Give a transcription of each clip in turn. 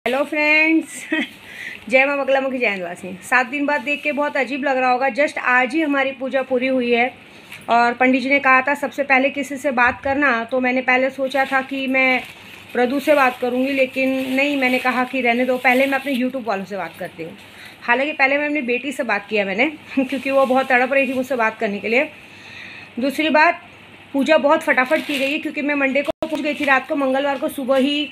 Hello friends जय माँ बगलामुखी जय निवासी। 7 दिन बाद देख के बहुत अजीब लग रहा होगा। जस्ट आज ही हमारी पूजा पूरी हुई है और पंडित जी ने कहा था सबसे पहले किसी से बात करना, तो मैंने पहले सोचा था कि मैं प्रदू से बात करूंगी, लेकिन नहीं, मैंने कहा कि रहने दो, पहले मैं अपने यूट्यूब वालों से बात करती हूँ। हालांकि पहले मैं अपनी बेटी से बात किया मैंने क्योंकि वो बहुत तड़प रही थी मुझसे बात करने के लिए। दूसरी बात, पूजा बहुत फटाफट की गई है क्योंकि मैं मंडे को पहुँच गई थी रात को, मंगलवार को सुबह ही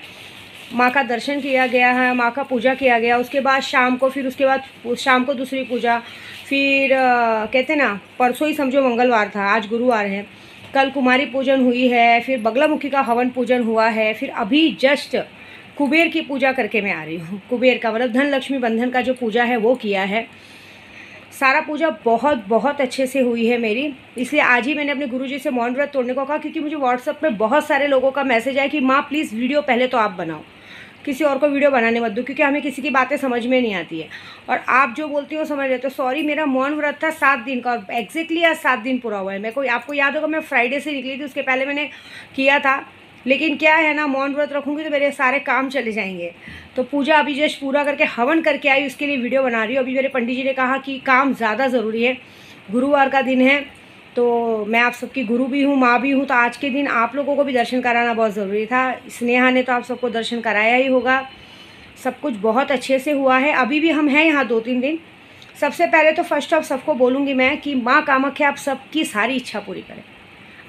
माँ का दर्शन किया गया है, माँ का पूजा किया गया, उसके बाद शाम को, फिर उसके बाद शाम को दूसरी पूजा, फिर कहते ना परसों ही समझो मंगलवार था, आज गुरुवार है, कल कुमारी पूजन हुई है, फिर बगलामुखी का हवन पूजन हुआ है, फिर अभी जस्ट कुबेर की पूजा करके मैं आ रही हूँ। कुबेर का मतलब धन लक्ष्मी बंधन का जो पूजा है वो किया है। सारा पूजा बहुत बहुत अच्छे से हुई है मेरी, इसलिए आज ही मैंने अपने गुरुजी से मौन व्रत तोड़ने को कहा, क्योंकि मुझे व्हाट्सएप पे बहुत सारे लोगों का मैसेज आया कि माँ प्लीज़ वीडियो पहले तो आप बनाओ, किसी और को वीडियो बनाने मत दो, क्योंकि हमें किसी की बातें समझ में नहीं आती है और आप जो बोलती हो समझ रहे। तो सॉरी, मेरा मौन व्रत था 7 दिन का और एग्जैक्टली आज 7 दिन पूरा हुआ है। मेरे को आपको याद होगा मैं फ्राइडे से निकली थी, उसके पहले मैंने किया था, लेकिन क्या है ना, मौन व्रत रखूँगी तो मेरे सारे काम चले जाएंगे। तो पूजा अभी जस्ट पूरा करके हवन करके आई, उसके लिए वीडियो बना रही हूँ। अभी मेरे पंडित जी ने कहा कि काम ज़्यादा ज़रूरी है, गुरुवार का दिन है, तो मैं आप सबकी गुरु भी हूँ, माँ भी हूँ, तो आज के दिन आप लोगों को भी दर्शन कराना बहुत ज़रूरी था। स्नेहा ने तो आप सबको दर्शन कराया ही होगा। सब कुछ बहुत अच्छे से हुआ है। अभी भी हम हैं यहाँ 2-3 दिन। सबसे पहले तो फर्स्ट ऑफ सबको बोलूँगी मैं कि माँ कामाख्या आप सबकी सारी इच्छा पूरी करें,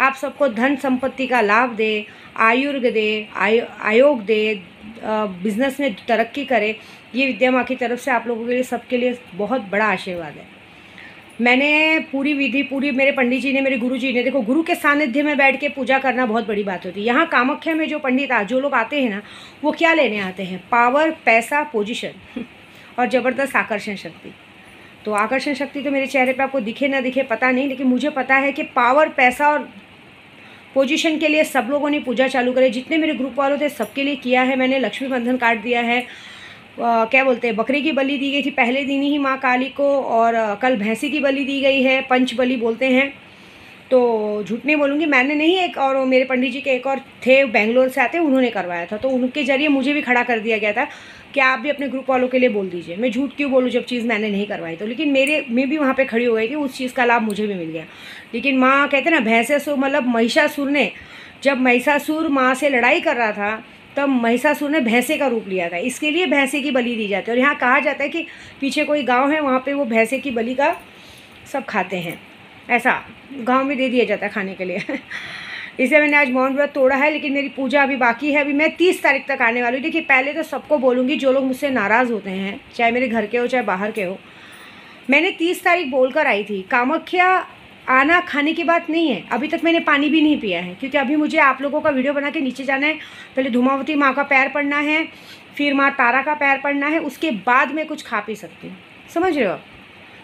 आप सबको धन संपत्ति का लाभ दे, आयुर्ग दे, आयोग दे, बिजनेस में तरक्की करे। ये विद्या माँ की तरफ से आप लोगों के लिए, सबके लिए बहुत बड़ा आशीर्वाद है। मैंने पूरी विधि, पूरी मेरे पंडित जी ने, मेरे गुरु जी ने, देखो गुरु के सानिध्य में बैठ के पूजा करना बहुत बड़ी बात होती है। यहाँ कामाख्या में जो पंडित जो लोग आते हैं ना, वो क्या लेने आते हैं? पावर, पैसा, पोजीशन और ज़बरदस्त आकर्षण शक्ति। तो आकर्षण शक्ति तो मेरे चेहरे पे आपको दिखे ना दिखे पता नहीं, लेकिन मुझे पता है कि पावर, पैसा और पोजीशन के लिए सब लोगों ने पूजा चालू करी। जितने मेरे ग्रुप वालों थे सबके लिए किया है मैंने। लक्ष्मी बंधन काट दिया है, क्या बोलते हैं, बकरी की बलि दी गई थी पहले दिन ही माँ काली को, और कल भैंसी की बलि दी गई है, पंच बलि बोलते हैं। तो झूठ नहीं बोलूँगी, मैंने नहीं, एक और मेरे पंडित जी के एक और थे बेंगलोर से आते, उन्होंने करवाया था, तो उनके ज़रिए मुझे भी खड़ा कर दिया गया था कि आप भी अपने ग्रुप वालों के लिए बोल दीजिए। मैं झूठ क्यों बोलूँ जब चीज़ मैंने नहीं करवाई तो, लेकिन मैं भी वहाँ पे खड़ी हो गई थी, उस चीज़ का लाभ मुझे भी मिल गया। लेकिन माँ कहते ना, भैंसासुर मतलब महिषासुर ने, जब महिषासुर माँ से लड़ाई कर रहा था तब महिषासुर ने भैंसे का रूप लिया था, इसके लिए भैंसे की बलि दी जाती है। और यहाँ कहा जाता है कि पीछे कोई गाँव है, वहाँ पर वो भैंसे की बलि का सब खाते हैं, ऐसा गांव में दे दिया जाता है खाने के लिए इसलिए मैंने आज मौन व्रत तोड़ा है, लेकिन मेरी पूजा अभी बाकी है। अभी मैं 30 तारीख तक आने वाली हूँ। देखिए, पहले तो सबको बोलूँगी, जो लोग मुझसे नाराज़ होते हैं, चाहे मेरे घर के हो चाहे बाहर के हो, मैंने 30 तारीख बोलकर आई थी। कामाख्या आना खाने की बात नहीं है। अभी तक मैंने पानी भी नहीं पिया है, क्योंकि अभी मुझे आप लोगों का वीडियो बना के नीचे जाना है। पहले धूमावती माँ का पैर पड़ना है, फिर माँ तारा का पैर पड़ना है, उसके बाद मैं कुछ खा पी सकती हूँ, समझ रहे हो?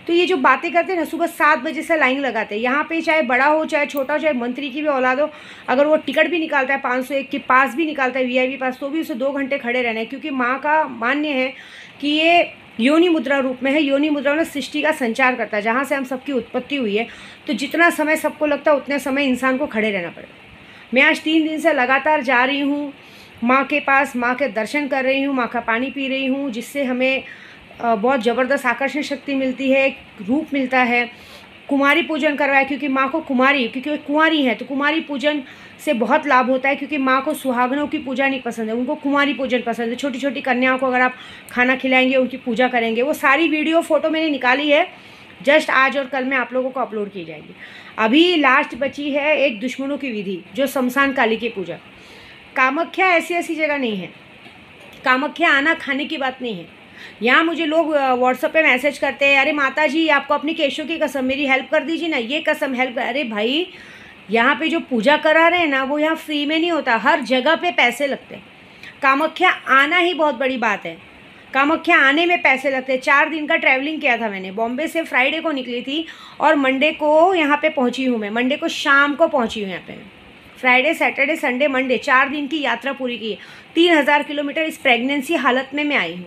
तो ये जो बातें करते हैं ना, सुबह 7 बजे से लाइन लगाते हैं यहाँ पे, चाहे बड़ा हो चाहे छोटा हो, चाहे मंत्री की भी औलाद हो, अगर वो टिकट भी निकालता है 501 के पास भी निकालता है, वीआईपी पास, तो भी उसे 2 घंटे खड़े रहना है, क्योंकि माँ का मान्य है कि ये योनि मुद्रा रूप में है। योनि मुद्रा में सृष्टि का संचार करता है, जहाँ से हम सबकी उत्पत्ति हुई है। तो जितना समय सबको लगता है उतने समय इंसान को खड़े रहना पड़ेगा। मैं आज 3 दिन से लगातार जा रही हूँ माँ के पास, माँ के दर्शन कर रही हूँ, माँ का पानी पी रही हूँ, जिससे हमें बहुत ज़बरदस्त आकर्षण शक्ति मिलती है, एक रूप मिलता है। कुमारी पूजन करवाया, क्योंकि माँ को कुमारी, क्योंकि वो कुंवारी है, तो कुमारी पूजन से बहुत लाभ होता है, क्योंकि माँ को सुहागनों की पूजा नहीं पसंद है, उनको कुमारी पूजन पसंद है। छोटी छोटी कन्याओं को अगर आप खाना खिलाएंगे, उनकी पूजा करेंगे, वो सारी वीडियो फ़ोटो मैंने निकाली है, जस्ट आज और कल में आप लोगों को अपलोड की जाएगी। अभी लास्ट बची है एक दुश्मनों की विधि, जो शमशान काली की पूजा। कामाख्या ऐसी जगह नहीं है, कामाख्या आना खाने की बात नहीं है। यहाँ मुझे लोग व्हाट्सएप पे मैसेज करते हैं, अरे माता जी आपको अपनी केशों की कसम, मेरी हेल्प कर दीजिए ना, ये कसम हेल्प। अरे भाई, यहाँ पे जो पूजा करा रहे हैं ना, वो यहाँ फ्री में नहीं होता, हर जगह पे पैसे लगते हैं। कामाख्या आना ही बहुत बड़ी बात है, कामाख्या आने में पैसे लगते हैं। 4 दिन का ट्रैवलिंग किया था मैंने, बॉम्बे से फ्राइडे को निकली थी और मंडे को यहाँ पे पहुँची हूँ मैं, मंडे को शाम को पहुँची हूँ यहाँ पे। फ्राइडे, सैटरडे, संडे, मंडे 4 दिन की यात्रा पूरी की है। 3000 किलोमीटर इस प्रेगनेंसी हालत में मैं आई हूँ,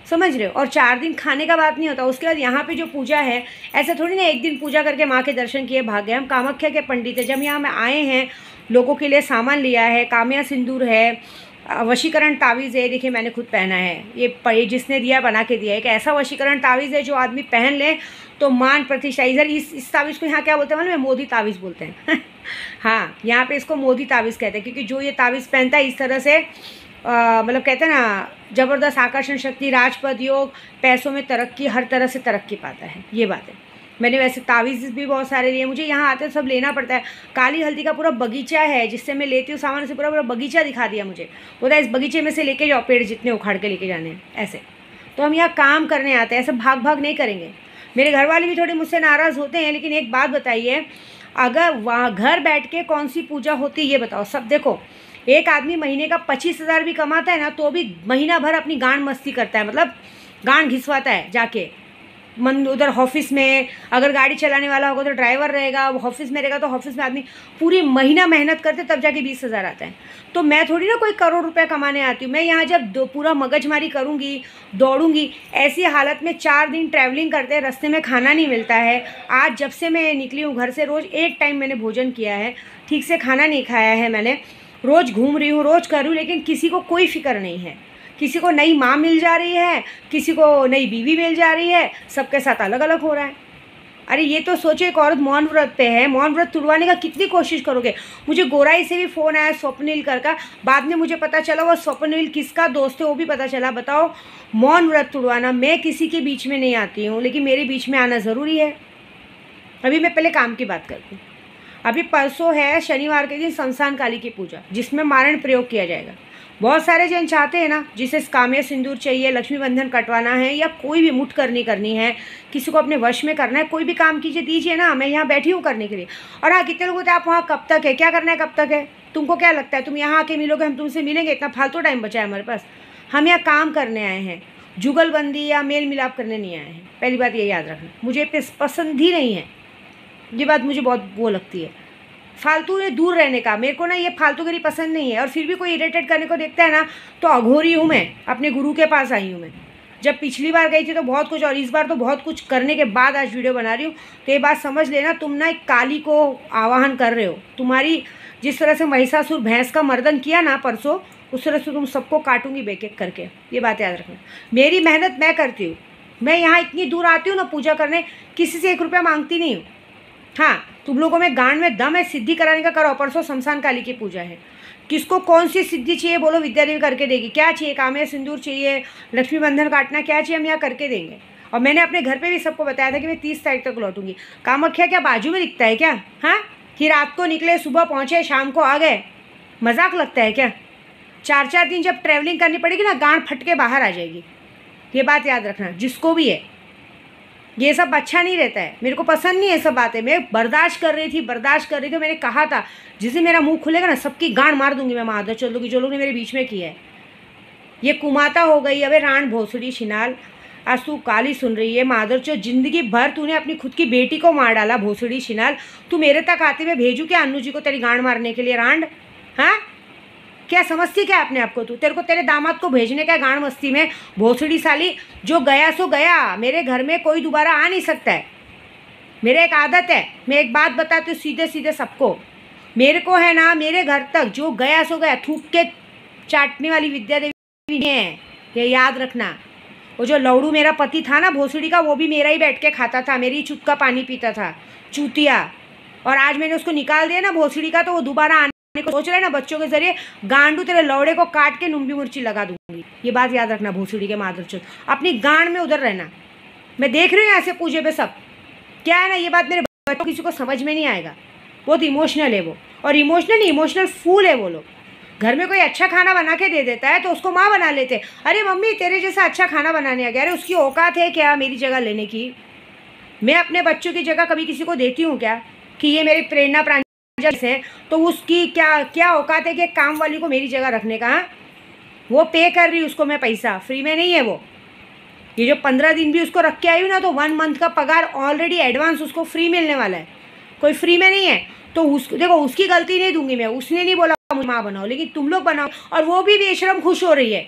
समझ रहे हो? और 4 दिन खाने का बात नहीं होता। उसके बाद यहाँ पे जो पूजा है, ऐसा थोड़ी ना एक दिन पूजा करके माँ के दर्शन किए भाग गए। हम कामाख्या के पंडित हैं, जब यहाँ में आए हैं, लोगों के लिए सामान लिया है, काम्या सिंदूर है, वशीकरण तावीज़ है, देखिए मैंने खुद पहना है। ये जिसने दिया बना के दिया है। एक ऐसा वशीकरण तावीज़ है जो आदमी पहन ले तो मान प्रतिष्ठा। इधर इस तावीज़ को यहाँ क्या बोलते हैं मालूम है? मोदी तावीज़ बोलते हैं। हाँ, यहाँ पे इसको मोदी तावीज़ कहते हैं, क्योंकि जो ये तावीज़ पहनता है इस तरह से मतलब कहते हैं ना, ज़बरदस्त आकर्षण शक्ति, राजपद योग, पैसों में तरक्की, हर तरह से तरक्की पाता है। ये बात है। मैंने वैसे तावीज़ भी बहुत सारे लिए, मुझे यहाँ आते सब लेना पड़ता है। काली हल्दी का पूरा बगीचा है जिससे मैं लेती हूँ सामान, से पूरा पूरा बगीचा दिखा दिया मुझे। बोला इस बगीचे में से लेके जाओ, पेड़ जितने उखाड़ के लेके जाने हैं ऐसे। तो हम यहाँ काम करने आते हैं, ऐसे भाग भाग नहीं करेंगे। मेरे घर वाले भी थोड़े मुझसे नाराज़ होते हैं, लेकिन एक बात बताइए, अगर वहाँ घर बैठ के कौन सी पूजा होती है ये बताओ। सब देखो, एक आदमी महीने का 25,000 भी कमाता है ना, तो भी महीना भर अपनी गांड मस्ती करता है, मतलब गांड घिसवाता है जाके मन उधर ऑफिस में। अगर गाड़ी चलाने वाला होगा तो ड्राइवर रहेगा, ऑफिस में रहेगा तो ऑफिस में आदमी पूरी महीना मेहनत करते तब जाके 20,000 आता है। तो मैं थोड़ी ना कोई करोड़ रुपए कमाने आती हूँ। मैं यहाँ जब पूरा मगजमारी करूँगी, दौड़ूंगी, ऐसी हालत में 4 दिन ट्रैवलिंग करते, रास्ते में खाना नहीं मिलता है। आज जब से मैं निकली हूँ घर से, रोज़ एक टाइम मैंने भोजन किया है, ठीक से खाना नहीं खाया है मैंने। रोज़ घूम रही हूँ, रोज़ कर रही हूँ, लेकिन किसी को कोई फिक्र नहीं है। किसी को नई माँ मिल जा रही है, किसी को नई बीवी मिल जा रही है, सबके साथ अलग अलग हो रहा है। अरे ये तो सोचो, एक औरत मौन व्रत पे है, मौन व्रत तुड़वाने का कितनी कोशिश करोगे। मुझे गोराई से भी फ़ोन आया, स्वप्निल का। बाद में मुझे पता चला वो स्वप्निल किसका दोस्त है वो भी पता चला। बताओ, मौन व्रत तुड़वाना। मैं किसी के बीच में नहीं आती हूँ, लेकिन मेरे बीच में आना ज़रूरी है। अभी मैं पहले काम की बात करती हूँ। अभी परसों है शनिवार के दिन शमशान काली की पूजा, जिसमें मारण प्रयोग किया जाएगा। बहुत सारे जन चाहते हैं ना, जिसे काम्य सिंदूर चाहिए, लक्ष्मी बंधन कटवाना है, या कोई भी मुठ करनी है, किसी को अपने वश में करना है, कोई भी काम कीजिए, दीजिए ना, मैं यहाँ बैठी हूँ करने के लिए। और हाँ, कितने लोग होते हैं आप वहाँ कब तक है, क्या करना है, कब तक है, तुमको क्या लगता है तुम यहाँ आके मिलोगे, हम तुमसे मिलेंगे? इतना फालतू टाइम बचा है हमारे पास। हम यहाँ काम करने आए हैं, जुगलबंदी या मेल मिलाप करने नहीं आए हैं। पहली बात ये याद रखना, मुझे पसंद ही नहीं है ये बात, मुझे बहुत वो लगती है फालतू में दूर रहने का। मेरे को ना ये फालतूगिरी पसंद नहीं है। और फिर भी कोई इरिटेट करने को देखता है ना, तो अघोरी हूँ मैं, अपने गुरु के पास आई हूँ मैं। जब पिछली बार गई थी तो बहुत कुछ, और इस बार तो बहुत कुछ करने के बाद आज वीडियो बना रही हूँ। तो ये बात समझ लेना, तुम ना एक काली को आवाहन कर रहे हो। तुम्हारी जिस तरह से महिषासुर भैंस का मर्दन किया ना परसों, उस तरह से तुम सबको काटूंगी बेक एक करके। ये बात याद रखना। मेरी मेहनत मैं करती हूँ। मैं यहाँ इतनी दूर आती हूँ ना पूजा करने, किसी से 1 रुपया मांगती नहीं हूँ। हाँ, तुम लोगों में गांड में दम है सिद्धि कराने का, करो। परसों शमशान काली की पूजा है। किसको कौन सी सिद्धि चाहिए बोलो, विद्या देवी करके देगी। क्या चाहिए, काम्य सिंदूर चाहिए, लक्ष्मी बंधन काटना, क्या चाहिए, हम यहाँ करके देंगे। और मैंने अपने घर पे भी सबको बताया था कि मैं 30 तारीख तक लौटूंगी। कामाख्या क्या बाजू में दिखता है क्या? हाँ, कि रात को निकले, सुबह पहुँचे, शाम को आ गए, मजाक लगता है क्या? 4-4 दिन जब ट्रैवलिंग करनी पड़ेगी ना, गांड फट के बाहर आ जाएगी। ये बात याद रखना, जिसको भी है। ये सब अच्छा नहीं रहता है, मेरे को पसंद नहीं है सब बातें। मैं बर्दाश्त कर रही थी। मैंने कहा था जिसे मेरा मुंह खुलेगा ना, सबकी गांड मार दूंगी मैं, महादर चल दूंगी जो लोग ने मेरे बीच में किया है। ये कुमाता हो गई। अबे राण भोसड़ी शिनाल, आज तू काली सुन रही है महादर चो, जिंदगी भर तूने अपनी खुद की बेटी को मार डाला। भोसड़ी शिनाल, तू मेरे तक आते हुए भेजू क्या अन्नू जी को तेरी गांड मारने के लिए? रांड, हाँ, क्या समझती क्या अपने आप को तू? तेरे को तेरे दामाद को भेजने का गांड मस्ती में? भोसड़ी साली, जो गया सो गया। मेरे घर में कोई दोबारा आ नहीं सकता है। मेरे एक आदत है, मैं एक बात बताती हूँ सीधे सीधे सबको। मेरे को है ना, मेरे घर तक जो गया सो गया, थूक के चाटने वाली विद्या देवी नहीं है, ये याद रखना। वो जो लौड़ू मेरा पति था ना भोसड़ी का, वो भी मेरा ही बैठ के खाता था, मेरी चुत का पानी पीता था, चूतिया। और आज मैंने उसको निकाल दिया ना भोसड़ी का, तो वो दोबारा आने को सोच रहे ना बच्चों के जरिए। गांडू तेरे लौड़े को काट के नुम्बी मिर्ची लगा दूंगी। ये बात याद रखना भोसड़ी के मादरचोद, अपनी गांड में उधर रहना। मैं देख रही हूँ ऐसे पूजे पे सब क्या है ना, ये बात मेरे बच्चों किसी को समझ में नहीं आएगा। बहुत इमोशनल है वो, और इमोशनल फूल है वो लोग। घर में कोई अच्छा खाना बना के दे देता है तो उसको माँ बना लेते। अरे मम्मी तेरे जैसा अच्छा खाना बनाने आ गया। अरे उसकी औकात है क्या मेरी जगह लेने की? मैं अपने बच्चों की जगह कभी किसी को देती हूँ क्या कि ये मेरी प्रेरणा प्रांजलि है, तो उसकी क्या औकात है कि काम वाली को मेरी जगह रखने का? वो पे कर रही उसको मैं पैसा, फ्री में नहीं है वो। ये जो 15 दिन भी उसको रख के आई हूँ ना, तो 1 मंथ का पगार ऑलरेडी एडवांस उसको फ्री मिलने वाला है, कोई फ्री में नहीं है। तो देखो उसकी गलती नहीं दूंगी मैं, उसने नहीं बोला मुझे माँ बनाओ, लेकिन तुम लोग बनाओ। और वो भी बेशरम खुश हो रही है,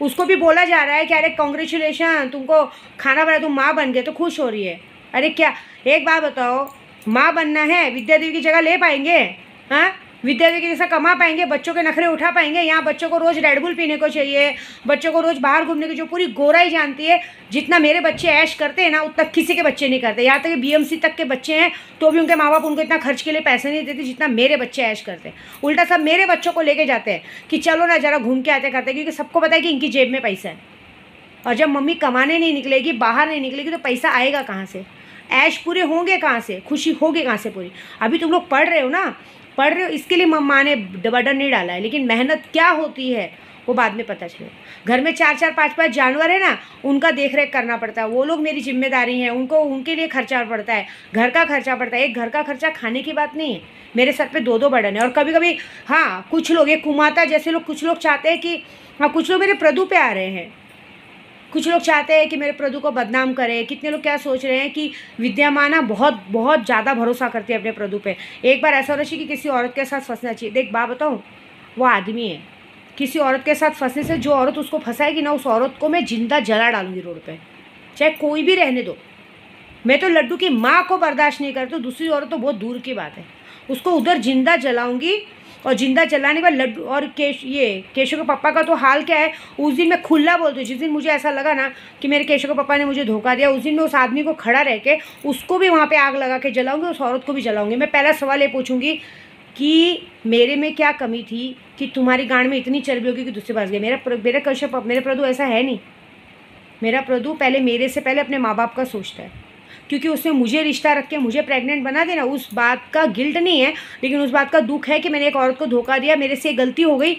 उसको भी बोला जा रहा है कि अरे कॉन्ग्रेचुलेशन, तुमको खाना बना, तुम माँ बन गए, तो खुश हो रही है। अरे क्या, एक बात बताओ, माँ बनना है, विद्या देवी की जगह ले पाएंगे? हाँ, विद्यार्थी के जैसा कमा पाएंगे, बच्चों के नखरे उठा पाएंगे? यहाँ बच्चों को रोज़ रेड बुल पीने को चाहिए, बच्चों को रोज़ बाहर घूमने की, जो पूरी गोराई जानती है जितना मेरे बच्चे ऐश करते हैं ना उतना किसी के बच्चे नहीं करते। यहाँ तक कि बीएमसी तक के बच्चे हैं तो भी उनके माँ बाप उनको इतना खर्च के लिए पैसे नहीं देते जितना मेरे बच्चे ऐश करते हैं। उल्टा सब मेरे बच्चों को लेके जाते हैं कि चलो ना ज़रा घूम के आते करते, क्योंकि सबको पता है कि इनकी जेब में पैसा है। और जब मम्मी कमाने नहीं निकलेगी, बाहर नहीं निकलेगी, तो पैसा आएगा कहाँ से? ऐश पूरे होंगे कहाँ से? खुशी होगी कहाँ से पूरी? अभी तुम लोग पढ़ रहे हो ना, पढ़ रहे हो, इसके लिए मम्मा ने बर्डन नहीं डाला है, लेकिन मेहनत क्या होती है वो बाद में पता चले। घर में 4-4 5-5 जानवर है ना, उनका देख रेख करना पड़ता है, वो लोग मेरी जिम्मेदारी है, उनको उनके लिए खर्चा पड़ता है, घर का खर्चा पड़ता है। एक घर का खर्चा खाने की बात नहीं है, मेरे सर पे 2-2 बर्डन है। और कभी कभी हाँ कुछ लोग, एक कुमाता जैसे लोग, कुछ लोग चाहते हैं कि हाँ, कुछ लोग मेरे प्रदू पे आ रहे हैं, कुछ लोग चाहते हैं कि मेरे प्रदू को बदनाम करें। कितने लोग क्या सोच रहे हैं कि विद्या माँ ना बहुत बहुत ज़्यादा भरोसा करती है अपने प्रदू पे। एक बार ऐसा होना चाहिए कि किसी औरत के साथ फंसना चाहिए। देख बात बताऊँ, वो आदमी है, किसी औरत के साथ फंसने से जो औरत उसको फंसाएगी ना, उस औरत को मैं जिंदा जला डालूंगी रोड पे, चाहे कोई भी रहने दो। मैं तो लड्डू की माँ को बर्दाश्त नहीं करती, दूसरी औरत तो बहुत दूर की बात है, उसको उधर जिंदा जलाऊंगी। और जिंदा जलाने के बाद लड्डू और केशव के पापा का तो हाल क्या है, उस दिन मैं खुला बोलती हूँ। जिस दिन मुझे ऐसा लगा ना कि मेरे केशव के पापा ने मुझे धोखा दिया, उस दिन मैं उस आदमी को खड़ा रह के उसको भी वहाँ पे आग लगा के जलाऊंगी, उस औरत को भी जलाऊंगी। मैं पहला सवाल ये पूछूंगी कि मेरे में क्या कमी थी कि तुम्हारी गांड में इतनी चर्बी होगी कि दूसरे पास गया। मेरा कश्यप, मेरे प्रदू ऐसा है नहीं। मेरा प्रदू पहले मेरे से पहले अपने माँ बाप का सोचता है, क्योंकि उसने मुझे रिश्ता रख के मुझे प्रेग्नेंट बना देना। उस बात का गिल्ट नहीं है, लेकिन उस बात का दुख है कि मैंने एक औरत को धोखा दिया, मेरे से गलती हो गई।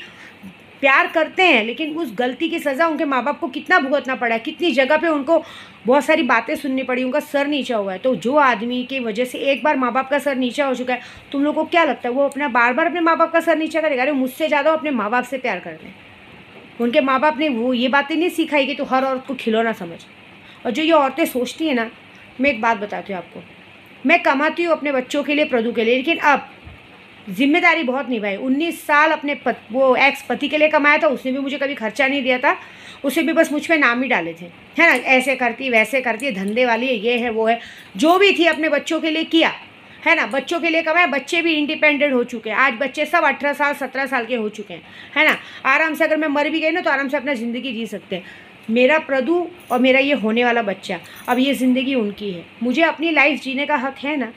प्यार करते हैं, लेकिन उस गलती की सज़ा उनके माँ बाप को कितना भुगतना पड़ा है, कितनी जगह पे उनको बहुत सारी बातें सुननी पड़ी, उनका सर नीचा हुआ है। तो जो आदमी की वजह से एक बार माँ बाप का सर नीचा हो चुका है, तुम लोग को क्या लगता है वो अपना बार बार अपने माँ बाप का सर नीचा करेगा? अरे मुझसे ज़्यादा अपने माँ बाप से प्यार कर लें। उनके माँ बाप ने वो ये बातें नहीं सिखाई कि तो हर औरत को खिलौना समझ। और जो ये औरतें सोचती हैं ना, मैं एक बात बताती हूँ आपको, मैं कमाती हूँ अपने बच्चों के लिए, प्रदू के लिए, लेकिन अब जिम्मेदारी बहुत निभाई। 19 साल अपने वो एक्स पति के लिए कमाया था, उसने भी मुझे कभी खर्चा नहीं दिया था, उसे भी बस मुझ पे नाम ही डाले थे, है ना, ऐसे करती वैसे करती है, धंधे वाली है, ये है वो है, जो भी थी अपने बच्चों के लिए किया, है ना, बच्चों के लिए कमाया। बच्चे भी इंडिपेंडेंट हो चुके हैं, आज बच्चे सब 18 साल 17 साल के हो चुके हैं, है ना, आराम से, अगर मैं मर भी गई ना तो आराम से अपना ज़िंदगी जी सकते हैं। मेरा प्रदू और मेरा ये होने वाला बच्चा, अब ये ज़िंदगी उनकी है। मुझे अपनी लाइफ जीने का हक है ना,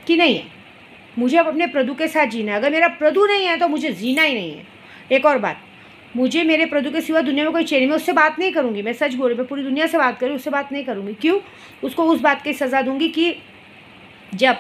कि नहीं है? मुझे अब अपने प्रदू के साथ जीना है। अगर मेरा प्रदू नहीं है तो मुझे जीना ही नहीं है। एक और बात, मुझे मेरे प्रदू के सिवा दुनिया में कोई चाहिए। मैं उससे बात नहीं करूँगी, मैं सच बोल रही, मैं पूरी दुनिया से बात करूँ, उससे बात नहीं करूँगी। क्यों? उसको उस बात की सज़ा दूँगी कि जब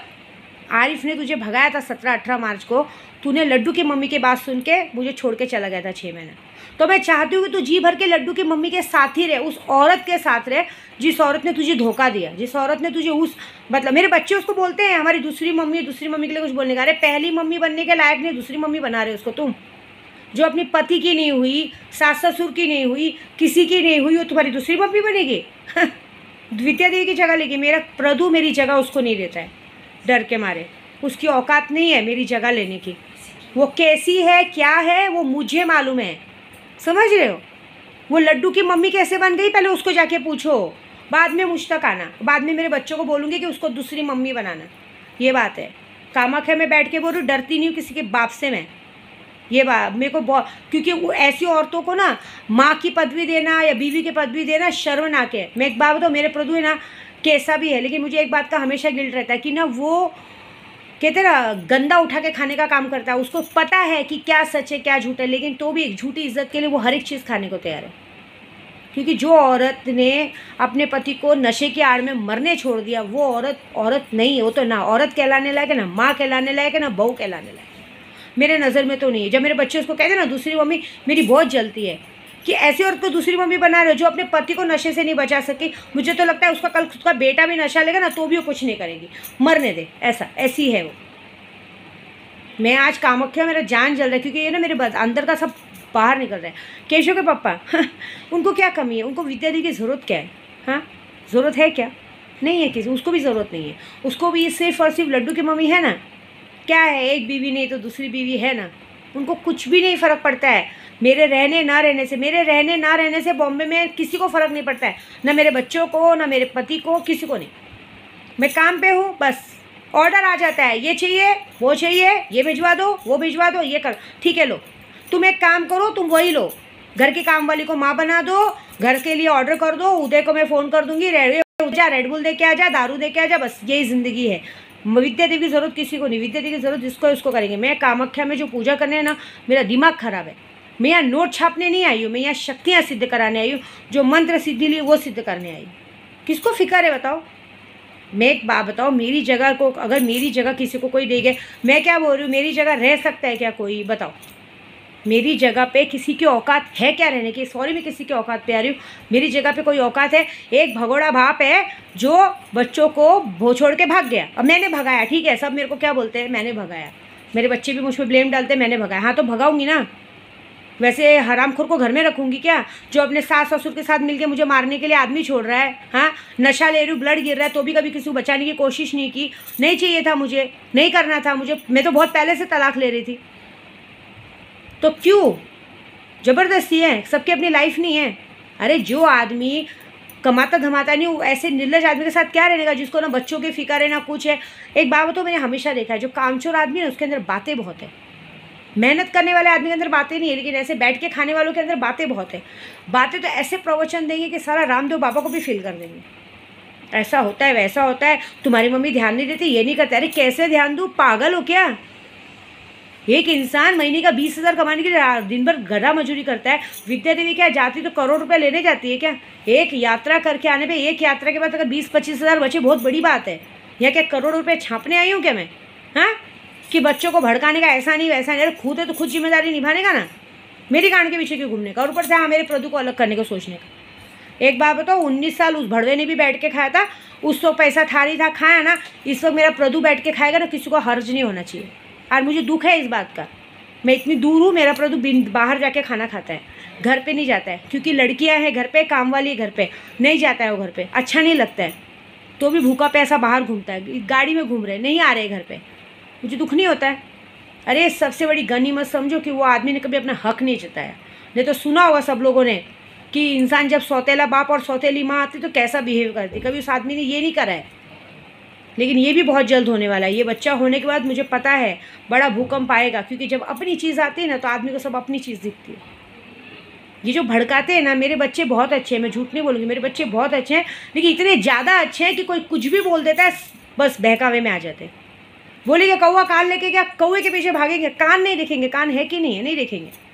आरिफ ने तुझे भगाया था 17-18 मार्च को, तूने लड्डू की मम्मी की बात सुन के मुझे छोड़ के चला गया था 6 महीने। तो मैं चाहती हूँ कि तू जी भर के लड्डू की मम्मी के साथ ही रहे, उस औरत के साथ रहे जिस औरत ने तुझे धोखा दिया, जिस औरत ने तुझे उस, मतलब मेरे बच्चे उसको बोलते हैं हमारी दूसरी मम्मी के लिए कुछ बोलने का। अरे पहली मम्मी बनने के लायक नहीं, दूसरी मम्मी बना रहे उसको तुम। जो अपनी पति की नहीं हुई, सास ससुर की नहीं हुई, किसी की नहीं हुई, वो तुम्हारी दूसरी मम्मी बनेगी। विद्या देवी की जगह लेगी। मेरा प्रदू मेरी जगह उसको नहीं देता है, डर के मारे। उसकी औकात नहीं है मेरी जगह लेने की। वो कैसी है, क्या है, वो मुझे मालूम है, समझ रहे हो? वो लड्डू की मम्मी कैसे बन गई, पहले उसको जाके पूछो, बाद में मुझ तक आना। बाद में मेरे बच्चों को बोलूँगी कि उसको दूसरी मम्मी बनाना। ये बात है। कामाख्या में बैठ के बोल रही हूँ, डरती नहीं हूँ किसी के बाप से मैं। ये बात मेरे को बहुत, क्योंकि वो ऐसी औरतों को ना माँ की पदवी देना या बीवी की पदवी देना शर्मनाक है। मैं एक बात बताऊँ, मेरे प्रदू है ना कैसा भी है, लेकिन मुझे एक बात का हमेशा गिल्ट रहता है कि ना वो कहते ना गंदा उठा के खाने का काम करता है। उसको पता है कि क्या सच है क्या झूठ है, लेकिन तो भी एक झूठी इज्जत के लिए वो हर एक चीज़ खाने को तैयार है। क्योंकि जो औरत ने अपने पति को नशे की आड़ में मरने छोड़ दिया, वो औरत नहीं है। वो तो ना औरत कहलाने लायक है, ना माँ कहलाने लायक है, ना बहू कहलाने लायक है। मेरे नज़र में तो नहीं है। जब मेरे बच्चे उसको कहते ना दूसरी मम्मी, मेरी बहुत जलती है कि ऐसी औरत को दूसरी मम्मी बना रहे हो जो अपने पति को नशे से नहीं बचा सकी। मुझे तो लगता है उसका कल खुद का बेटा भी नशा लेगा ना तो भी वो कुछ नहीं करेगी, मरने दे, ऐसी है वो। मैं आज कामाख्या, मेरा जान जल रहा है, क्योंकि ये ना मेरे अंदर का सब बाहर निकल रहा है। केशव के पापा उनको क्या कमी है, उनको विद्या दी की ज़रूरत क्या है? हाँ, ज़रूरत है क्या? नहीं है किसी, उसको भी ज़रूरत नहीं है। उसको भी सिर्फ और सिर्फ लड्डू की मम्मी है ना, क्या है, एक बीवी नहीं तो दूसरी बीवी है ना, उनको कुछ भी नहीं फ़र्क पड़ता है मेरे रहने ना रहने से। मेरे रहने ना रहने से बॉम्बे में किसी को फ़र्क नहीं पड़ता है, ना मेरे बच्चों को, ना मेरे पति को, किसी को नहीं। मैं काम पे हूँ बस, ऑर्डर आ जाता है, ये चाहिए, वो चाहिए, ये भिजवा दो, वो भिजवा दो, ये कर, ठीक है लो। तुम एक काम करो, तुम वही लो, घर की काम वाली को माँ बना दो, घर के लिए ऑर्डर कर दो, उदय को मैं फ़ोन कर दूंगी, रेड बुल दे के आ जा, दारू दे के आ जा, बस यही ज़िंदगी है। विद्या देवी की ज़रूरत किसी को नहीं, विद्या देवी की ज़रूरत जिसको इसको करेंगे। मैं कामाख्या में जो पूजा करने है ना, मेरा दिमाग ख़राब है। मैं यहाँ नोट छापने नहीं आई हूँ, मैं यहाँ शक्तियाँ सिद्ध कराने आई हूँ, जो मंत्र सिद्धि ली वो सिद्ध करने आई हूँ। किसको फिक्र है बताओ? मैं एक बात बताओ, मेरी जगह को अगर मेरी जगह किसी को कोई देगे, मैं क्या बोल रही हूँ, मेरी जगह रह सकता है क्या कोई? बताओ, मेरी जगह पे किसी की औकात है क्या रहने की? सॉरी, मैं किसी की औकात पे आ रही हूँ, मेरी जगह पे कोई औकात है? एक भगोड़ा बाप है जो बच्चों को भो छोड़ के भाग गया। अब मैंने भगाया, ठीक है, सब मेरे को क्या बोलते हैं, मैंने भगाया, मेरे बच्चे भी मुझ पर ब्लेम डालते हैं, मैंने भगाया। हाँ तो भगाऊंगी ना, वैसे हरामखोर को घर में रखूंगी क्या, जो अपने सास ससुर के साथ मिलके मुझे मारने के लिए आदमी छोड़ रहा है? हाँ, नशा ले रही हूँ, ब्लड गिर रहा है, तो भी कभी किसी को बचाने की कोशिश नहीं की। नहीं चाहिए था मुझे, नहीं करना था मुझे, मैं तो बहुत पहले से तलाक ले रही थी। तो क्यों ज़बरदस्ती है? सबकी अपनी लाइफ नहीं है। अरे जो आदमी कमाता धमाता नहीं, वो ऐसे निर्लज आदमी के साथ क्या रहने का, जिसको ना बच्चों की फिक्र है ना कुछ है। एक बात तो मैंने हमेशा देखा है, जो कामचोर आदमी है उसके अंदर बातें बहुत है। मेहनत करने वाले आदमी के अंदर बातें नहीं है, लेकिन ऐसे बैठ के खाने वालों के अंदर बातें बहुत है। बातें तो ऐसे प्रवचन देंगे कि सारा रामदेव बाबा को भी फील कर देंगे। ऐसा होता है, वैसा होता है, तुम्हारी मम्मी ध्यान नहीं देती, ये नहीं करते। अरे कैसे ध्यान दूँ, पागल हो क्या? एक इंसान महीने का 20,000 कमाने के लिए दिन भर गधा मजूरी करता है। विद्या देवी क्या जाती तो करोड़ रुपए लेने जाती है क्या? एक यात्रा करके आने पे, एक यात्रा के बाद अगर 20-25 हज़ार बचे, बहुत बड़ी बात है। या क्या करोड़ रुपए छापने आई हूँ क्या मैं? हाँ, कि बच्चों को भड़काने का, ऐसा नहीं वैसा नहीं। अरे खुद है तो खुद जिम्मेदारी निभाने का ना, मेरी कान के पीछे क्यों घूमने का? और ऊपर से हाँ, मेरे प्रदू को अलग करने को सोचने का। एक बात बताओ, 19 साल उस भड़वे ने भी बैठ के खाया था, उस वक्त पैसा था नहीं था, खाया ना। इस वक्त मेरा प्रदू बैठ के खाएगा ना, किसी को हर्ज नहीं होना चाहिए। और मुझे दुख है इस बात का, मैं इतनी दूर हूँ, मेरा प्रदू बाहर जाके खाना खाता है, घर पे नहीं जाता है, क्योंकि लड़कियां हैं घर पे, काम वाली है घर पे, नहीं जाता है वो घर पे, अच्छा नहीं लगता है। तो भी भूखा पैसा बाहर घूमता है, गाड़ी में घूम रहे, नहीं आ रहे घर पे, मुझे दुख नहीं होता है। अरे सबसे बड़ी गनीमत समझो कि वो आदमी ने कभी अपना हक नहीं जताया। नहीं तो सुना होगा सब लोगों ने कि इंसान जब सौतेला बाप और सौतेली माँ आती तो कैसा बिहेव करती, कभी उस आदमी ने ये नहीं करा है। लेकिन ये भी बहुत जल्द होने वाला है। ये बच्चा होने के बाद मुझे पता है बड़ा भूकंप आएगा, क्योंकि जब अपनी चीज़ आती है ना तो आदमी को सब अपनी चीज़ दिखती है। ये जो भड़काते हैं ना, मेरे बच्चे बहुत अच्छे हैं, मैं झूठ नहीं बोलूँगी, मेरे बच्चे बहुत अच्छे हैं, लेकिन इतने ज़्यादा अच्छे हैं कि कोई कुछ भी बोल देता है, बस बहकावे में आ जाते हैं। बोलेंगे कौवा कान लेके, क्या कौवे के पीछे भागेंगे? कान नहीं देखेंगे, कान है कि नहीं है, नहीं देखेंगे।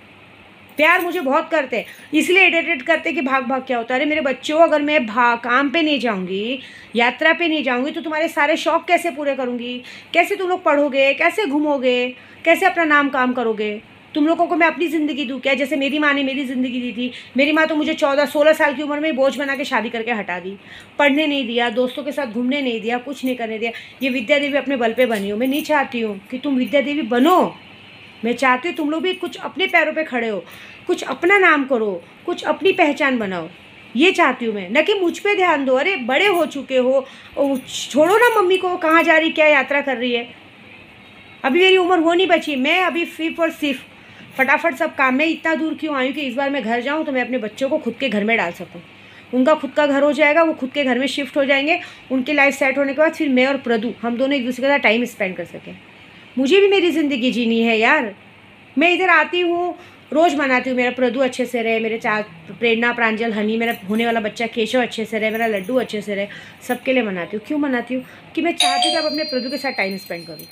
प्यार मुझे बहुत करते हैं, इसलिए इरिटेट करते कि भाग भाग क्या होता है। अरे मेरे बच्चों, अगर मैं काम पे नहीं जाऊंगी, यात्रा पे नहीं जाऊंगी, तो तुम्हारे सारे शौक कैसे पूरे करूंगी? कैसे तुम लोग पढ़ोगे, कैसे घूमोगे, कैसे अपना नाम काम करोगे? तुम लोगों को मैं अपनी ज़िंदगी दूँ क्या? जैसे मेरी माँ ने मेरी ज़िंदगी दी थी। मेरी माँ तो मुझे 14-16 साल की उम्र में बोझ बना के शादी करके हटा दी, पढ़ने नहीं दिया, दोस्तों के साथ घूमने नहीं दिया, कुछ नहीं करने दिया। ये विद्या देवी अपने बल पे बनी हो। मैं नहीं चाहती हूँ कि तुम विद्या देवी बनो, मैं चाहती हूँ तुम लोग भी कुछ अपने पैरों पे खड़े हो, कुछ अपना नाम करो, कुछ अपनी पहचान बनाओ। ये चाहती हूँ मैं, न कि मुझ पे ध्यान दो। अरे बड़े हो चुके हो, छोड़ो ना मम्मी को, कहाँ जा रही, क्या यात्रा कर रही है? अभी मेरी उम्र हो नहीं बची, मैं अभी सिर्फ और सिर्फ फटाफट सब काम। मैं इतना दूर क्यों आई हूँ कि इस बार मैं घर जाऊँ तो मैं अपने बच्चों को खुद के घर में डाल सकूँ। उनका खुद का घर हो जाएगा, वो खुद के घर में शिफ्ट हो जाएंगे, उनकी लाइफ सेट होने के बाद फिर मैं और प्रदू, हम दोनों एक दूसरे के साथ टाइम स्पेंड कर सकें। मुझे भी मेरी ज़िंदगी जीनी है यार। मैं इधर आती हूँ, रोज़ मनाती हूँ मेरा प्रदू अच्छे से रहे, मेरे प्रेरणा, प्रांजल, हनी, मेरा होने वाला बच्चा केशव अच्छे से रहे, मेरा लड्डू अच्छे से रहे, सबके लिए मनाती हूँ। क्यों मनाती हूँ? कि मैं चाहती हूँ कि अब अपने प्रदू के साथ टाइम स्पेंड करूँ।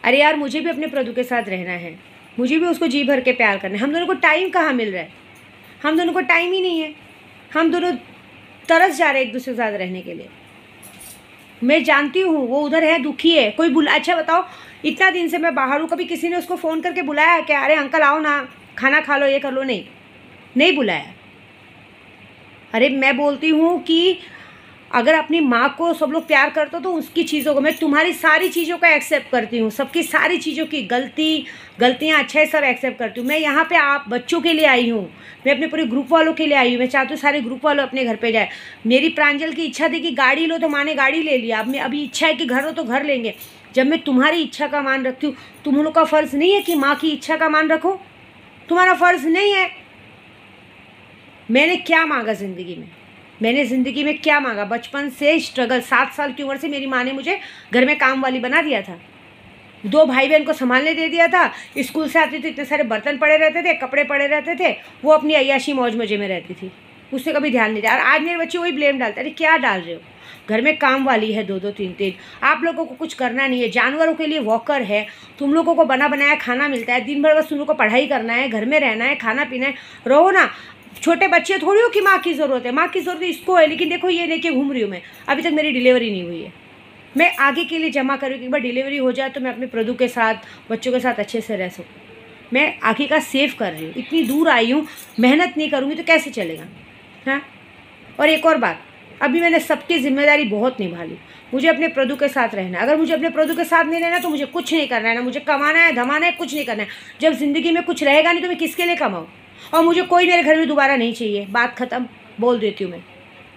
अरे यार, मुझे भी अपने प्रदू के साथ रहना है, मुझे भी उसको जी भर के प्यार करना है। हम दोनों को टाइम कहाँ मिल रहा है? हम दोनों को टाइम ही नहीं है। हम दोनों तरस जा रहे हैं एक दूसरे के साथ रहने के लिए। मैं जानती हूँ वो उधर है, दुखी है, कोई बुला। अच्छा बताओ, इतना दिन से मैं बाहर हूँ, कभी किसी ने उसको फ़ोन करके बुलाया क्या? अरे अंकल आओ ना, खाना खा लो, ये कर लो? नहीं, नहीं बुलाया। अरे मैं बोलती हूँ कि अगर अपनी माँ को सब लोग प्यार करते हो तो उसकी चीज़ों को, मैं तुम्हारी सारी चीज़ों का एक्सेप्ट करती हूँ, सबकी सारी चीज़ों की गलतियाँ अच्छा है सब एक्सेप्ट करती हूँ। मैं यहाँ पे आप बच्चों के लिए आई हूँ, मैं अपने पूरे ग्रुप वालों के लिए आई हूँ। मैं चाहती हूँ सारे ग्रुप वालों अपने घर पे जाए। मेरी प्रांजल की इच्छा थी कि गाड़ी लो, तो माँ ने गाड़ी ले लिया। अब मैं अभी इच्छा है कि घर हो तो घर लेंगे। जब मैं तुम्हारी इच्छा का मान रखती हूँ, तुम लोग का फ़र्ज़ नहीं है कि माँ की इच्छा का मान रखो? तुम्हारा फ़र्ज़ नहीं है? मैंने क्या मांगा ज़िंदगी में? मैंने ज़िंदगी में क्या मांगा? बचपन से स्ट्रगल, 7 साल की उम्र से मेरी माँ ने मुझे घर में काम वाली बना दिया था, 2 भाई बहन को संभालने दे दिया था। स्कूल से आती तो इतने सारे बर्तन पड़े रहते थे, कपड़े पड़े रहते थे, वो अपनी अय्याशी मौज मजे में रहती थी, उससे कभी ध्यान नहीं दिया। और आज मेरे बच्चे वही ब्लेम डालते हैं, अरे क्या डाल रहे हो? घर में काम वाली है 2-2 3-3, आप लोगों को कुछ करना नहीं है, जानवरों के लिए वॉकर है, तुम लोगों को बना बनाया खाना मिलता है, दिन भर बस तुम लोग को पढ़ाई करना है, घर में रहना है, खाना पीना है, रहो ना। छोटे बच्चे थोड़ी हो कि माँ की ज़रूरत है, माँ की ज़रूरत इसको है, लेकिन देखो ये लेके घूम रही हूँ मैं, अभी तक मेरी डिलीवरी नहीं हुई है। मैं आगे के लिए जमा करूँ कि एक बार डिलीवरी हो जाए तो मैं अपने प्रदू के साथ, बच्चों के साथ अच्छे से रह सकूँ। मैं आगे का सेव कर रही हूँ, इतनी दूर आई हूँ, मेहनत नहीं करूँगी तो कैसे चलेगा? हाँ। और एक और बात, अभी मैंने सबकी जिम्मेदारी बहुत निभा ली, मुझे अपने प्रदू के साथ रहना है। अगर मुझे अपने प्रदू के साथ नहीं रहना तो मुझे कुछ नहीं करना है, ना मुझे कमाना है, धमाना है, कुछ नहीं करना है। जब ज़िंदगी में कुछ रहेगा नहीं तो मैं किसके लिए कमाऊँ? और मुझे कोई मेरे घर में दोबारा नहीं चाहिए, बात ख़त्म, बोल देती हूँ मैं।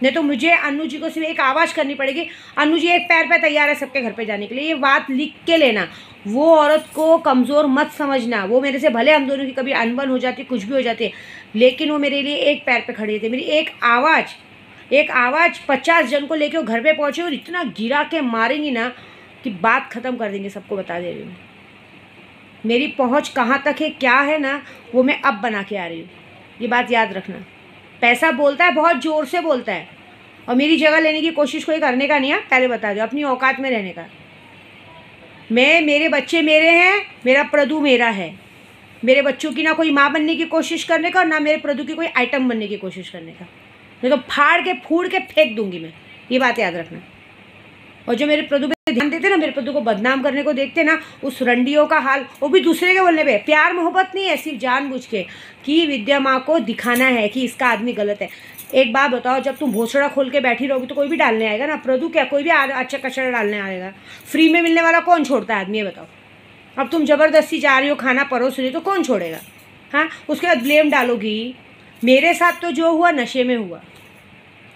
नहीं तो मुझे अन्नू जी को सिर्फ एक आवाज़ करनी पड़ेगी, अन्नू जी एक पैर पे तैयार है सबके घर पे जाने के लिए, ये बात लिख के लेना। वो औरत को कमज़ोर मत समझना, वो मेरे से भले हम दोनों की कभी अनबन हो जाती, कुछ भी हो जाती है, लेकिन वो मेरे लिए एक पैर पे खड़ी थी। मेरी एक आवाज़ 50 जन को लेके वो घर पे पहुँचे और इतना गिरा के मारेंगी ना कि बात ख़त्म कर देंगे, सबको बता दे रही हूँ। मेरी पहुँच कहाँ तक है, क्या है ना, वो मैं अब बना के आ रही हूँ, ये बात याद रखना। पैसा बोलता है, बहुत ज़ोर से बोलता है, और मेरी जगह लेने की कोशिश कोई करने का नहीं है, पहले बता दो, अपनी औकात में रहने का। मेरे बच्चे मेरे हैं, मेरा प्रदू मेरा है, मेरे बच्चों की ना कोई माँ बनने की कोशिश करने का और ना मेरे प्रदू की कोई आइटम बनने की कोशिश करने का, नहीं तो फाड़ के फूड़ के फेंक दूंगी मैं, ये बात याद रखना। और जो मेरे प्रदू पे ध्यान देते ना, मेरे प्रदू को बदनाम करने को देखते ना, उस रंडियों का हाल, वो भी दूसरे के बोलने पे, प्यार मोहब्बत नहीं है, सिर्फ जानबूझ के कि विद्या माँ को दिखाना है कि इसका आदमी गलत है। एक बात बताओ, जब तुम भोसड़ा खोल के बैठी रहोगी तो कोई भी डालने आएगा ना? प्रदू क्या, कोई भी अच्छा कचरा डालने आएगा? फ्री में मिलने वाला कौन छोड़ता है आदमी, ये बताओ। अब तुम ज़बरदस्ती जा रही हो, खाना परोस रही हो, तो कौन छोड़ेगा? हाँ, उसके बाद ब्लेम डालोगी। मेरे साथ तो जो हुआ नशे में हुआ,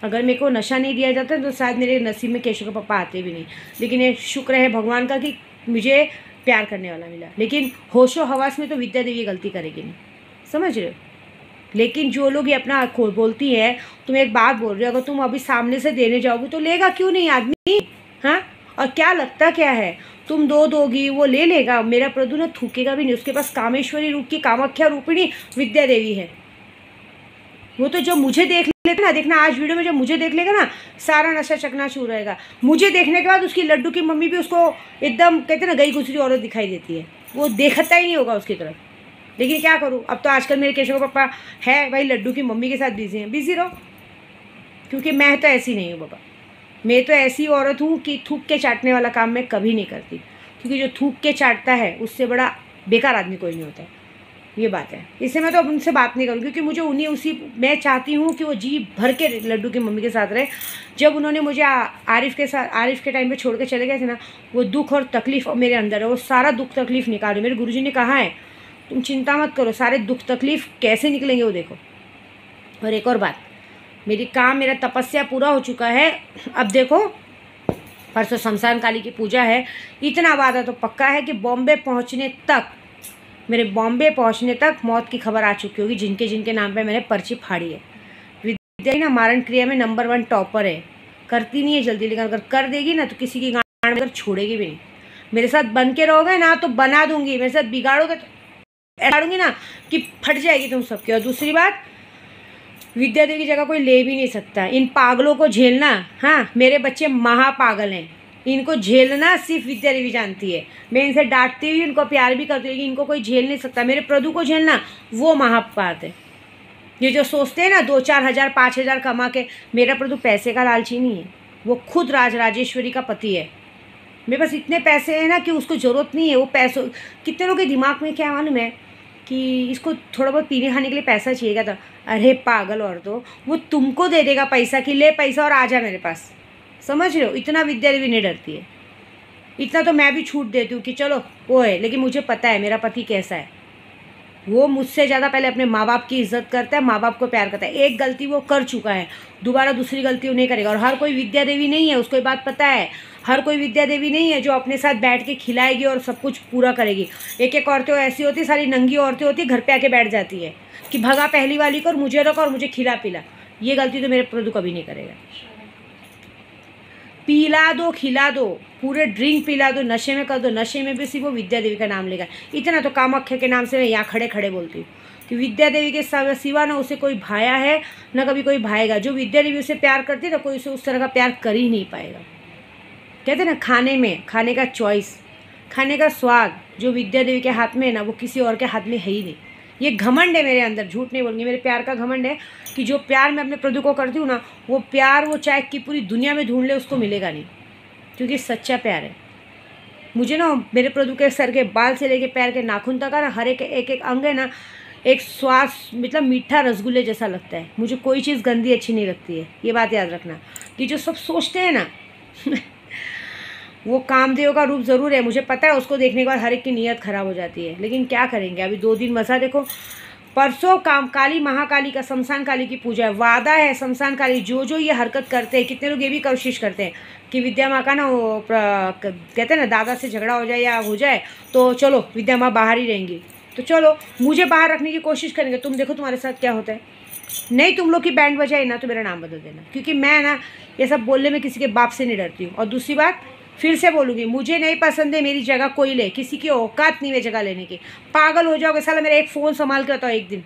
अगर मेरे को नशा नहीं दिया जाता तो शायद मेरे नसीब में केशव का पापा आते भी नहीं। लेकिन ये शुक्र है भगवान का कि मुझे प्यार करने वाला मिला। लेकिन होशो हवास में तो विद्या देवी गलती करेगी नहीं, समझ रहे हो? लेकिन जो लोग ये अपना बोलती है, तुम एक बात बोल रहे हो, अगर तुम अभी सामने से देने जाओगी तो लेगा क्यों नहीं आदमी? हाँ, और क्या लगता क्या है, तुम दोगी वो ले लेगा। मेरा प्रदू ना थूकेगा भी नहीं, उसके पास कामेश्वरी रूप की कामाख्या रूपिणी विद्या देवी है। वो तो जब मुझे देख लेगा ना, देखना आज वीडियो में जब मुझे देख लेगा ना, सारा नशा चकनाचूर रहेगा। मुझे देखने के बाद उसकी लड्डू की मम्मी भी उसको एकदम कहते ना गई गुजरी औरत दिखाई देती है, वो देखता ही नहीं होगा उसकी तरफ। लेकिन क्या करूँ, अब तो आजकल मेरे केशव का पापा है भाई लड्डू की मम्मी के साथ बिजी हैं, बिजी रहो, क्योंकि मैं तो ऐसी नहीं हूँ बाबा। मैं तो ऐसी औरत हूँ कि थूक के चाटने वाला काम मैं कभी नहीं करती, क्योंकि जो थूक के चाटता है उससे बड़ा बेकार आदमी कोई नहीं होता है, ये बात है। इससे मैं तो अब उनसे बात नहीं करूँ, क्योंकि मुझे मैं चाहती हूँ कि वो जी भर के लड्डू की मम्मी के साथ रहे। जब उन्होंने मुझे आरिफ के टाइम पे छोड़ के चले गए थे ना, वो दुख और तकलीफ़ मेरे अंदर है, वो सारा दुख तकलीफ़ निकाल रही। मेरे गुरुजी ने कहा है तुम चिंता मत करो, सारे दुख तकलीफ़ कैसे निकलेंगे वो देखो। और एक और बात, मेरा तपस्या पूरा हो चुका है। अब देखो परसों शमशान काली की पूजा है, इतना वादा तो पक्का है कि बॉम्बे पहुंचने तक मौत की खबर आ चुकी होगी, जिनके नाम पे मैंने पर्ची फाड़ी है। विद्या ना मारण क्रिया में नंबर 1 टॉपर है, करती नहीं है जल्दी, लेकिन अगर कर देगी ना तो किसी की गांड में छोड़ेगी भी नहीं। मेरे साथ बन के रहोगे ना तो बना दूंगी, मेरे साथ बिगाड़ोगे तो बिगाड़ूंगी ना कि फट जाएगी तुम सबकी। और दूसरी बात, विद्या देवी की जगह कोई ले भी नहीं सकता। इन पागलों को झेलना, हाँ मेरे बच्चे महापागल हैं, इनको झेलना सिर्फ विद्या देवी जानती है। मैं इनसे डांटती हुई इनको प्यार भी करती हूँ, लेकिन इनको कोई झेल नहीं सकता। मेरे प्रदू को झेलना वो महापात है। ये जो सोचते हैं ना 2-4 हज़ार 5 हज़ार कमा के, मेरा प्रदू पैसे का लालची नहीं है, वो खुद राजेश्वरी का पति है। मेरे पास इतने पैसे हैं ना कि उसको ज़रूरत नहीं है। वो पैसों, कितने लोगों के दिमाग में क्या मालूम है कि इसको थोड़ा बहुत पीने खाने के लिए पैसा चाहिएगा, तो अरे पागल औरतों, वो तुमको दे देगा पैसा कि ले पैसा और आ जा मेरे पास, समझ रहे हो? इतना विद्या देवी नहीं डरती है। इतना तो मैं भी छूट देती हूँ कि चलो वो है, लेकिन मुझे पता है मेरा पति कैसा है। वो मुझसे ज़्यादा पहले अपने माँ बाप की इज्जत करता है, माँ बाप को प्यार करता है। एक गलती वो कर चुका है, दोबारा दूसरी गलती वो नहीं करेगा। और हर कोई विद्या देवी नहीं है, उसको ये बात पता है। हर कोई विद्या देवी नहीं है जो अपने साथ बैठ के खिलाएगी और सब कुछ पूरा करेगी। एक औरतें ऐसी होती, सारी नंगी औरतें होती, घर पे आके बैठ जाती है कि भगा पहली वाली को और मुझे रखो और मुझे खिला पिला। ये गलती तो मेरे प्रदू कभी नहीं करेगा। पिला दो, खिला दो, पूरे ड्रिंक पिला दो, नशे में कर दो, नशे में भी सिर्फ वो विद्या देवी का नाम लेगा। इतना तो कामाख्या के नाम से मैं यहाँ खड़े खड़े बोलती हूँ कि विद्या देवी के सिवा ना उसे कोई भाया है ना कभी कोई भाएगा। जो विद्या देवी उसे प्यार करती है ना, कोई उसे उस तरह का प्यार कर ही नहीं पाएगा। कहते ना, खाने में खाने का चॉइस, खाने का स्वाद जो विद्या देवी के हाथ में है ना, वो किसी और के हाथ में है ही नहीं। ये घमंड है मेरे अंदर, झूठ नहीं बोलूँगी, मेरे प्यार का घमंड है कि जो प्यार मैं अपने प्रदू को करती हूँ ना, वो प्यार वो चाहे कि पूरी दुनिया में ढूंढ ले उसको मिलेगा नहीं, क्योंकि सच्चा प्यार है। मुझे ना मेरे प्रदू के सर के बाल से लेके पैर के नाखून तक ना, हर एक एक अंग है ना, एक स्वाद मतलब मीठा रसगुल्ले जैसा लगता है। मुझे कोई चीज़ गंदी अच्छी नहीं लगती है, ये बात याद रखना। कि जो सब सोचते हैं ना वो कामदेव का रूप ज़रूर है, मुझे पता है। उसको देखने के बाद हर एक की नीयत ख़राब हो जाती है, लेकिन क्या करेंगे। अभी 2 दिन मज़ा देखो। परसों काली महाकाली का, शमशान काली की पूजा है, वादा है शमशान काली। जो ये हरकत करते हैं, कितने लोग ये भी कोशिश करते हैं कि विद्या माँ का ना वो कहते हैं ना, दादा से झगड़ा हो जाए या हो जाए तो चलो विद्या माँ बाहर ही रहेंगी, तो चलो मुझे बाहर रखने की कोशिश करेंगे। तुम देखो तुम्हारे साथ क्या होता है। नहीं तुम लोग की बैंड बजाए ना तो मेरा नाम बदल देना, क्योंकि मैं ना ये सब बोलने में किसी के बाप से नहीं डरती हूँ। और दूसरी बात फिर से बोलूँगी, मुझे नहीं पसंद है मेरी जगह कोई ले, किसी की औकात नहीं है जगह लेने की। पागल हो जाओगे साला। मेरा एक फ़ोन संभाल के बताओ, एक दिन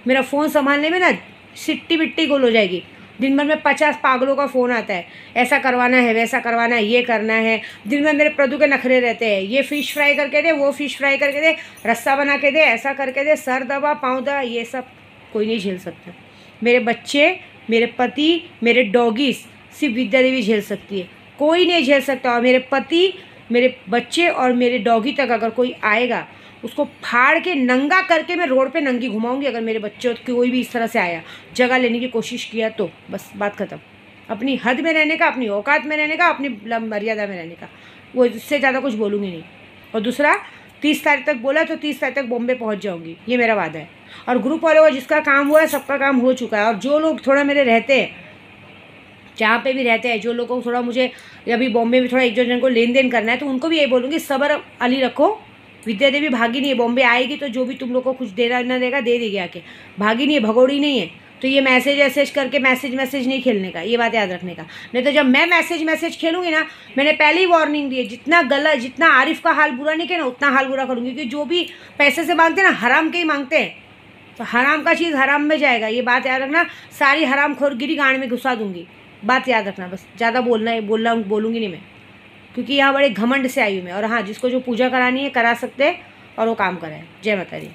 मेरा फ़ोन संभालने में ना सिट्टी बिट्टी गोल हो जाएगी। दिन भर में 50 पागलों का फ़ोन आता है, ऐसा करवाना है, वैसा करवाना है, ये करना है। दिन में मेरे प्रदू के नखरे रहते हैं, ये फ़िश फ्राई करके दे, वो फ़िश फ्राई करके दे, रस्सा बना के दे, ऐसा करके दे, सर दबा, पाँव दबा। ये सब कोई नहीं झेल सकता। मेरे बच्चे, मेरे पति, मेरे डॉगीज़ सिर्फ विद्या देवी झेल सकती है, कोई नहीं झेल सकता। और मेरे पति, मेरे बच्चे और मेरे डॉगी तक अगर कोई आएगा, उसको फाड़ के नंगा करके मैं रोड पे नंगी घुमाऊंगी। अगर मेरे बच्चे कोई भी इस तरह से आया, जगह लेने की कोशिश किया, तो बस बात ख़त्म। अपनी हद में रहने का, अपनी औकात में रहने का, अपनी मर्यादा में रहने का, वो इससे ज़्यादा कुछ बोलूँगी नहीं। और दूसरा, 30 तारीख तक बोला तो 30 तारीख तक बॉम्बे पहुँच जाऊँगी, ये मेरा वादा है। और ग्रुप वालों का जिसका काम हुआ है, सबका काम हो चुका है। और जो लोग थोड़ा मेरे रहते हैं, जहाँ पे भी रहते हैं, जो लोगों को थोड़ा मुझे अभी बॉम्बे में थोड़ा एक दो जन को लेन देन करना है, तो उनको भी ये बोलूँगी, सब्र अली रखो। विद्या देवी भागी नहीं है, बॉम्बे आएगी तो जो भी तुम लोग को कुछ देना ना देगा दे देगी आके। भागी नहीं है, भगोड़ी नहीं है। तो ये मैसेज करके मैसेज नहीं खेलने का, ये बात याद रखने का। नहीं तो जब मैं मैसेज खेलूँगी ना, मैंने पहले ही वार्निंग दी है, जितना आरिफ का हाल बुरा नहीं किया ना, उतना हाल बुरा करूँगी। क्योंकि जो भी पैसे से मांगते हैं ना, हराम के ही मांगते हैं, तो हराम का चीज़ हराम में जाएगा, ये बात याद रखना। सारी हराम खोरगिरी गांड में घुसा दूँगी, बात याद रखना। बस ज़्यादा बोलूँगी नहीं मैं, क्योंकि यहाँ बड़े घमंड से आई हूँ मैं। और हाँ, जिसको जो पूजा करानी है करा सकते हैं, और वो काम कराए। जय माता दी।